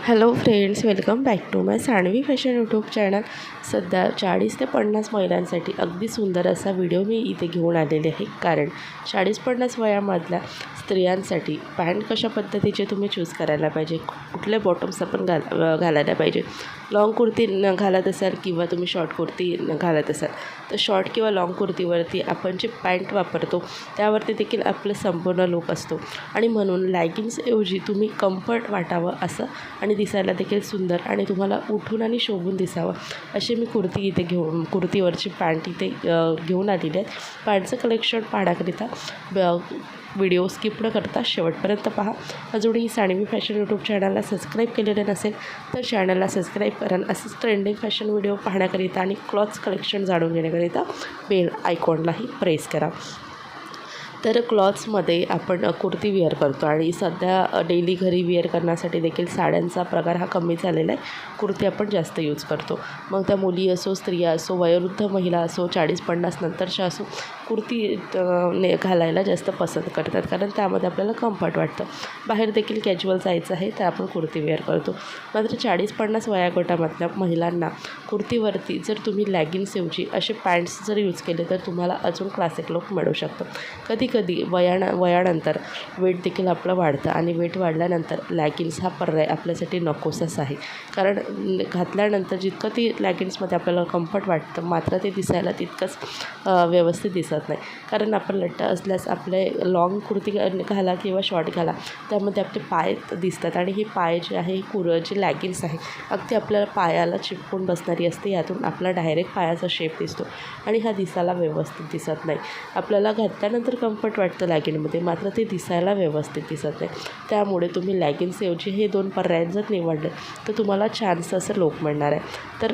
Hello friends, welcome back to my Sanvi fashion YouTube channel. सध्या 40 ते 50 महिलांसाठी अगदी सुंदर असा व्हिडिओ मी इथे घेऊन आलेले आहे. कारण 40-50 वयामधल्या स्त्रियांसाठी पॅन्ट कशा पद्धतीचे तुम्ही चूज करायला पाहिजे, कुठले बॉटम्स आपण घालायला पाहिजे. लाँग कुर्ती घालत असाल किंवा तुम्ही शॉर्ट कुर्ती घालत असाल तर शॉर्ट किंवा लाँग कुर्तीवरती आपण जे पॅन्ट वापरतो त्यावरती देखील आपलं संपूर्ण लूक असतो. आणि म्हणून लॅगिन्सऐवजी तुम्ही कम्फर्ट वाटावं असं आणि दिसायला देखील सुंदर आणि तुम्हाला उठून आणि शोभून दिसावं अशी मी कुर्ती इथे कुर्तीवरची पॅन्ट इथे घेऊन आलेली आहे. पॅन्टचं कलेक्शन पाहण्याकरिता व्हिडिओ स्किप न करता शेवटपर्यंत पहा. अजूनही सानवी फॅशन यूट्यूब चॅनलला सबस्क्राईब केलेले नसेल तर चॅनलला सबस्क्राईब करा. असंच ट्रेंडिंग फॅशन व्हिडिओ पाहण्याकरिता आणि क्लॉथ्स कलेक्शन जाणून घेण्याकरिता बेल आयकॉनलाही प्रेस करा. तर क्लॉथ्समध्ये आपण कुर्ती वेअर करतो आणि सध्या डेली घरी वेअर करण्यासाठी देखील साड्यांचा प्रकार हा कमी झालेला आहे. कुर्ती आपण जास्त यूज करतो. मग त्या मुली असो, स्त्रिया असो, वयोवृद्ध महिला असो, 40-50 नंतरच्या असो, कुर्ती घालायला जास्त पसंत करतात. कारण त्यामध्ये आपल्याला कम्फर्ट वाटतं. बाहेर देखील कॅज्युअल जायचं आहे तर आपण कुर्ती वेअर करतो. मात्र 40-50 वयोगटामधल्या महिलांना कुर्तीवरती जर तुम्ही लॅगिन्सऐवजी असे पॅन्ट्स जर यूज केले तर तुम्हाला अजून क्लासिक लुक मिळू शकतो. कधी वयानंतर वेट देखील आपलं वाढतं आणि वेट वाढल्यानंतर लॅगिन्स हा पर्याय आपल्यासाठी नकोसाच आहे. कारण घातल्यानंतर जितकं ती लॅगिन्समध्ये आपल्याला कम्फर्ट वाटतं मात्र ते दिसायला तितकंच व्यवस्थित दिसत नाही. कारण आपण लट्ट असल्यास आपले लाँग कुर्ती घाला किंवा शॉर्ट घाला त्यामध्ये आपले पाय दिसतात आणि हे पाय जे आहे जी लॅगिन्स आहे अगदी आपल्याला पायाला चिपकून बसणारी असते. यातून आपला डायरेक्ट पायाचा शेप दिसतो आणि हा दिसायला व्यवस्थित दिसत नाही. आपल्याला घातल्यानंतर कम्फर्ट वाटतं लॅगिनमध्ये मात्र ते दिसायला व्यवस्थित दिसत नाही. त्यामुळे तुम्ही लॅगिन्सऐवजी हे 2 पर्याय जर निवडले तर तुम्हाला छानसं असं लूक मिळणार आहे. तर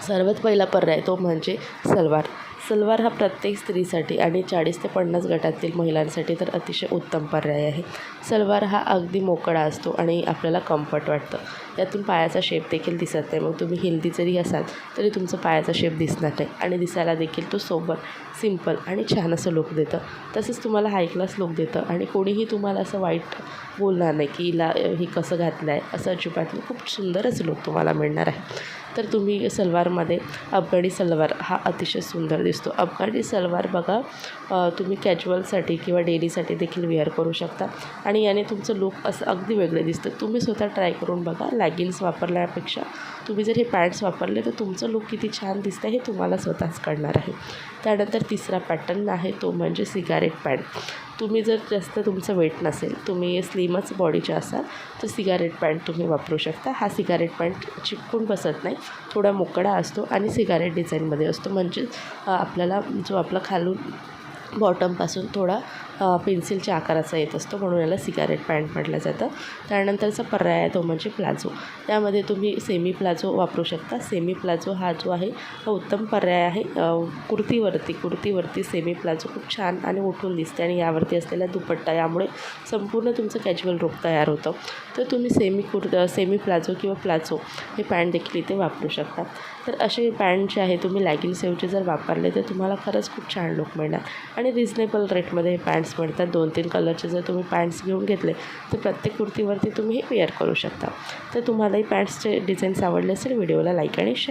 सर्वात पहिला पर्याय तो म्हणजे सलवार. सलवार हा प्रत्येक स्त्रीसाठी आणि 40 ते 50 गटातील महिलांसाठी तर अतिशय उत्तम पर्याय आहे. सलवार हा अगदी मोकळा असतो आणि आपल्याला कम्फर्ट वाटतं. यातून पायाचा शेप देखील दिसत नाही. मग तुम्ही हेल्दी जरी असाल तरी तुमचा पायाचा शेप दिसणार नाही आणि दिसायला देखील तो सोबर, सिंपल आणि छान असं लुक देतं. तसंच तुम्हाला हाय क्लास लुक देतं आणि कोणीही तुम्हाला असं वाईट बोलणार नाही की हिला हे कसं घातलं आहे असं अजिबात नाही. खूप सुंदर असं लुक तुम्हाला मिळणार आहे. तर तुम्ही सलवारमध्ये अफगाणी सलवार हा अतिशय सुंदर दिसतो. अफगाणी सलवार बघा तुम्ही कॅज्युअलसाठी किंवा डेलीसाठी देखील वेअर करू शकता आणि याने तुमचं लुक असं अगदी वेगळं दिसतं. तुम्ही स्वतः ट्राय करून बघा. लॅगिन्स वापरल्यापेक्षा तुम्ही जर हे पॅन्ट्स वापरले तर तुमचं लुक किती छान दिसतं हे तुम्हाला स्वतःच कळणार आहे. त्यानंतर तिसरा पॅटर्न आहे तो म्हणजे सिगारेट पॅन्ट. तुम्ही जर जास्त तुमचं वेट नसेल, तुम्ही स्लिमच बॉडीचे असाल तर सिगारेट पॅन्ट तुम्ही वापरू शकता. हा सिगारेट पॅन्ट चिपकून बसत नाही, थोडा मोकळा असतो आणि सिगारेट डिझाईनमध्ये असतो. म्हणजे आपल्याला जो आपला खालून बॉटमपासून थोडा पेन्सिलच्या आकाराचा येत असतो म्हणून याला सिगारेट पॅन्ट म्हटलं जातं. त्यानंतरचा पर्याय आहे तो म्हणजे प्लाझो. त्यामध्ये तुम्ही सेमी प्लाझो वापरू शकता. सेमी प्लाझो हा जो आहे हा उत्तम पर्याय आहे. कुर्तीवरती सेमी प्लाझो खूप छान आणि उठून दिसते आणि यावरती असलेला दुपट्टा यामुळे संपूर्ण तुमचं कॅज्युअल लुक तयार होतं. तर तुम्ही सेमी प्लाझो किंवा प्लाझो हे पॅन्ट देखील इथे वापरू शकता. तर असे पॅन्ट जे आहे तुम्ही लॅगिन्सऐवजी जर वापरले तर तुम्हाला खरंच खूप छान लुक मिळणार आणि रिजनेबल रेटमध्ये हे पॅन्ट्स मिळतात. 2-3 कलरचे जर तुम्ही पॅन्ट्स घेऊन घेतले तर प्रत्येक कुर्तीवरती तुम्ही हे वेअर करू शकता. तर तुम्हालाही पॅन्ट्सचे डिझाईन्स आवडले असेल व्हिडिओला लाईक आणि शेअर